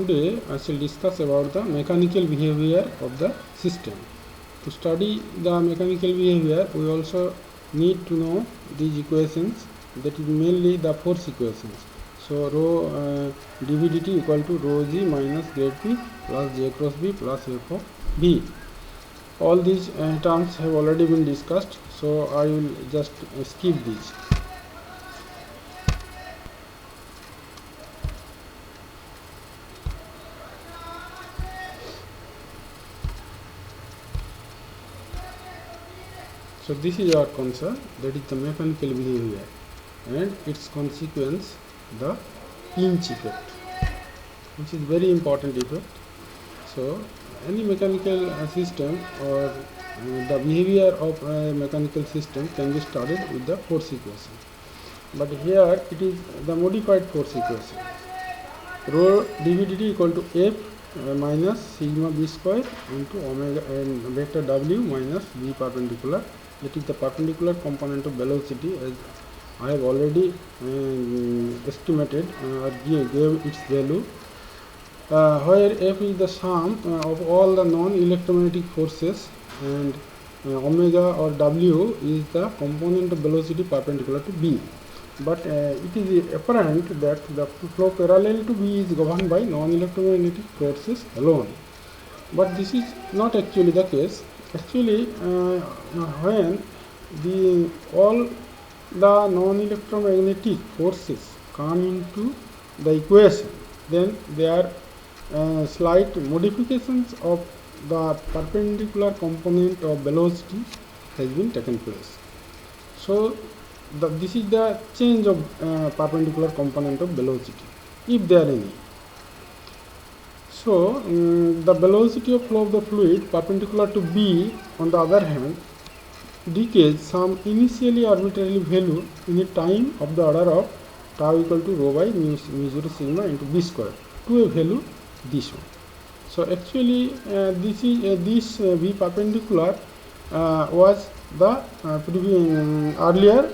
Today I shall discuss about the mechanical behavior of the system. To study the mechanical behavior, we also need to know these equations, that is mainly the force equations. So rho dV dt equal to rho g minus grade P plus J cross B plus F of B. All these terms have already been discussed, so I will just skip these. So this is our concern, that is the mechanical behavior and its consequence, the pinch effect, which is very important effect. So any mechanical system or the behavior of a mechanical system can be studied with the force equation. But here it is the modified force equation. Rho dV dt equal to F minus sigma B square into omega and vector W minus V perpendicular. That is the perpendicular component of velocity, as I have already estimated or gave its value, where F is the sum of all the non-electromagnetic forces and omega or W is the component of velocity perpendicular to B. But it is apparent that the flow parallel to B is governed by non-electromagnetic forces alone. But this is not actually the case. Actually, when all the non-electromagnetic forces come into the equation, then there are slight modifications of the perpendicular component of velocity has been taken place. So this is the change of perpendicular component of velocity, if there are any. So the velocity of flow of the fluid perpendicular to B, on the other hand, decays some initially arbitrary value in a time of the order of tau equal to rho by mu 0 sigma into B square to a value this one. So actually this V perpendicular was the earlier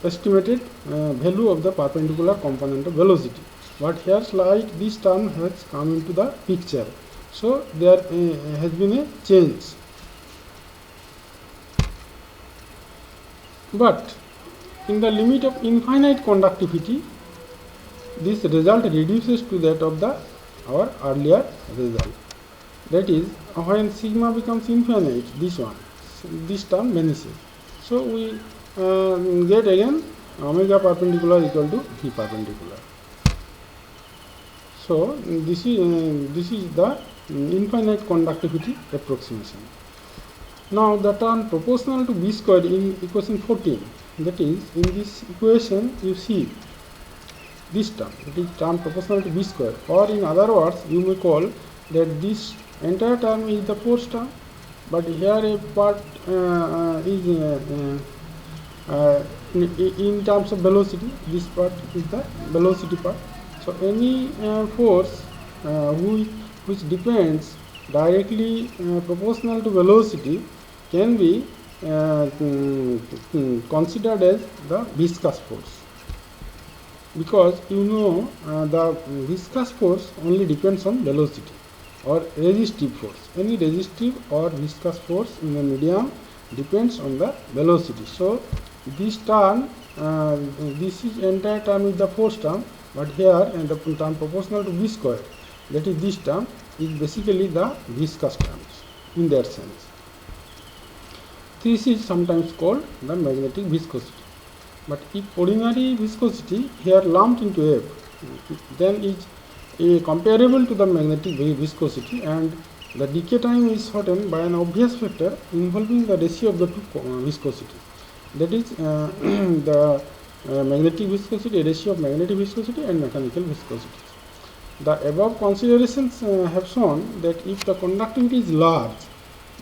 estimated value of the perpendicular component of velocity. But here this term has come into the picture. So there has been a change. But in the limit of infinite conductivity, this result reduces to that of our earlier result. That is, when sigma becomes infinite, this term vanishes. So we get again omega perpendicular equal to V perpendicular. So this is the infinite conductivity approximation. Now the term proportional to B square in equation 14, that is, in this equation you see this term, that is term proportional to B square, or in other words you may call that this entire term is the force term, but here a part is in terms of velocity. This part is the velocity part. So any force which depends directly proportional to velocity can be considered as the viscous force, because you know the viscous force only depends on velocity, or resistive force. Any resistive or viscous force in a medium depends on the velocity. So this term, this is entire term is the force term, but here the term proportional to V square, that is this term, is basically the viscous terms in that sense. This is sometimes called the magnetic viscosity. But if ordinary viscosity here lumped into F, then is comparable to the magnetic viscosity, and the decay time is shortened by an obvious factor involving the ratio of the two viscosities. That is the magnetic viscosity, ratio of magnetic viscosity and mechanical viscosity. The above considerations have shown that if the conductivity is large,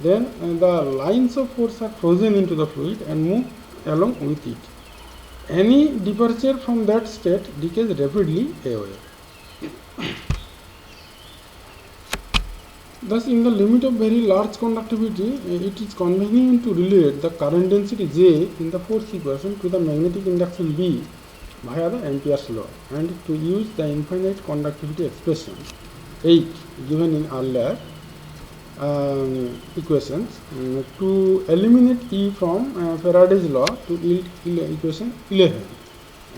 then the lines of force are frozen into the fluid and move along with it. Any departure from that state decays rapidly away. Thus, in the limit of very large conductivity, it is convenient to relate the current density J in the force equation to the magnetic induction B via the Ampere's law, and to use the infinite conductivity expression 8 given in earlier equations to eliminate E from Faraday's law to yield equation 11,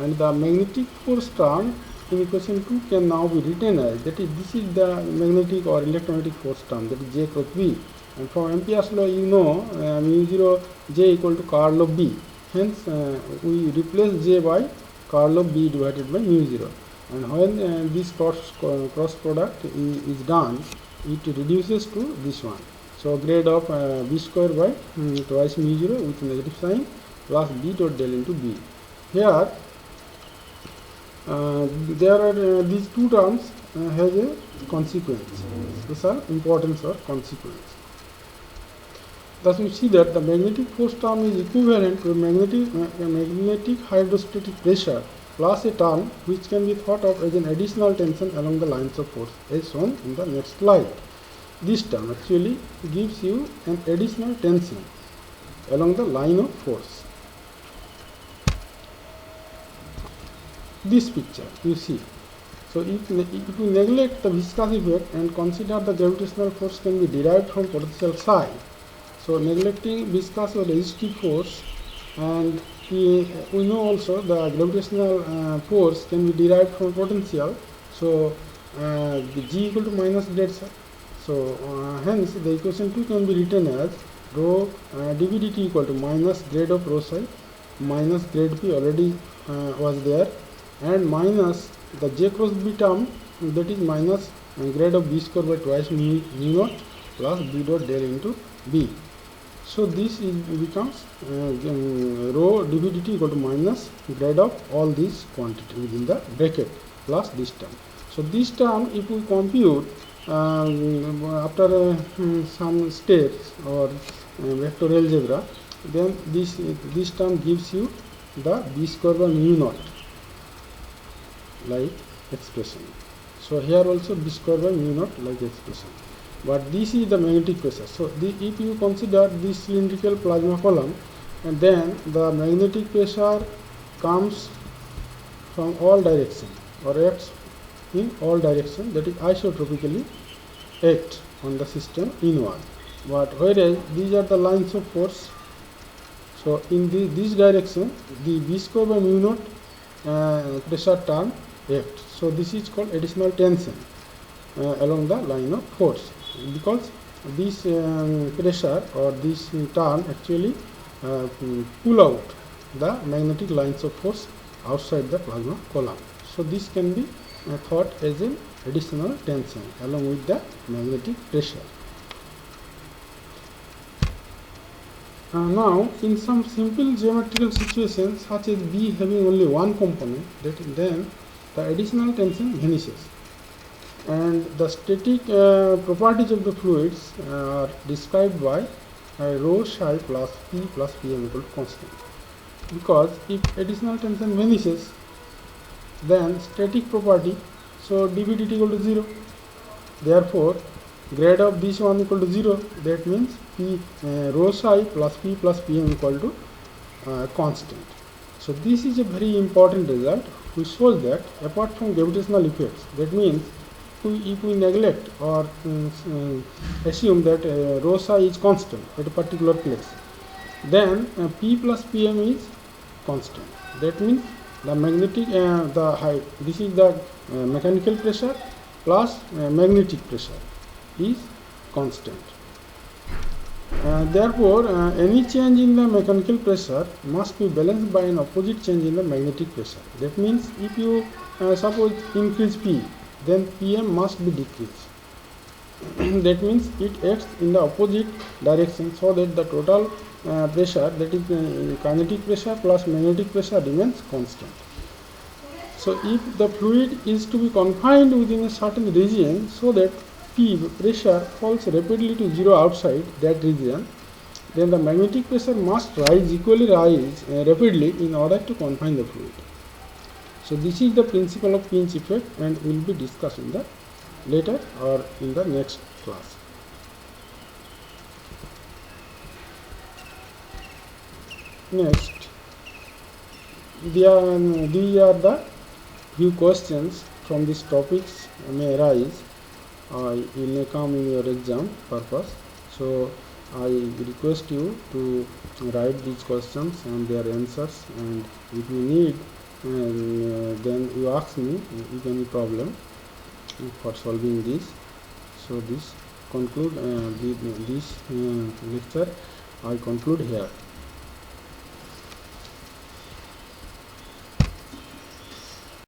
and the magnetic force term in equation 2 can now be written as, that is, this is the magnetic or electromagnetic force term, that is J cross B, and from Ampere's law you know mu 0 J equal to curl of B, hence we replace J by curl of B divided by mu 0, and when this cross product is done, it reduces to this one. So grade of B square by twice mu 0 with negative sign plus B dot del into B. Here there are these two terms has a consequence, special importance or consequence. Thus we see that the magnetic force term is equivalent to magnetic hydrostatic pressure plus a term which can be thought of as an additional tension along the lines of force, as shown in the next slide. This term actually gives you an additional tension along the line of force. This picture you see. So if we neglect the viscous effect and consider the gravitational force can be derived from potential psi, so neglecting viscous or resistive force, and we know also the gravitational force can be derived from potential, so G equal to minus grade psi. So hence the equation 2 can be written as rho dV dt equal to minus grade of rho psi minus grade P already was there, and minus the J cross B term, that is minus grade of B square by twice mu naught plus B dot del into B. So this becomes rho dV dt equal to minus grade of all these quantity within the bracket plus this term. So this term if we compute after some steps or vector algebra, then this term gives you the B square by mu naught like expression. So here also B square by mu naught like expression. But this is the magnetic pressure. So if you consider this cylindrical plasma column, and then the magnetic pressure comes from all directions or acts in all directions, that is isotropically act on the system inward. But whereas these are the lines of force, so in this direction the B square by mu naught pressure term acts. So this is called additional tension along the line of force, because this pressure or this term actually pull out the magnetic lines of force outside the plasma column. So this can be thought as an additional tension along with the magnetic pressure. Now in some simple geometrical situations such as B having only one component, then the additional tension vanishes, and the static properties of the fluids are described by rho psi plus P plus Pm equal to constant. Because if additional tension vanishes, then static property, so dV dt equal to 0. Therefore grade of this one equal to 0. That means P rho psi plus P plus Pm equal to constant. So this is a very important result which shows that apart from gravitational effects, that means if we neglect or assume that rho psi is constant at a particular place, then P plus Pm is constant. That means the magnetic this is the mechanical pressure plus magnetic pressure is constant. Therefore any change in the mechanical pressure must be balanced by an opposite change in the magnetic pressure. That means if you suppose increase P, then Pm must be decreased. That means it acts in the opposite direction, so that the total pressure, that is kinetic pressure plus magnetic pressure, remains constant. So if the fluid is to be confined within a certain region so that P pressure falls rapidly to 0 outside that region, then the magnetic pressure must equally rise rapidly in order to confine the fluid. So this is the principle of pinch effect, and will be discussed in the later or in the next class. Next, these are the few questions from these topics may arise. It may come in your exam purpose. So I request you to write these questions and their answers, and if you need, then you ask me if any problem for solving this. So this conclude this lecture I conclude here.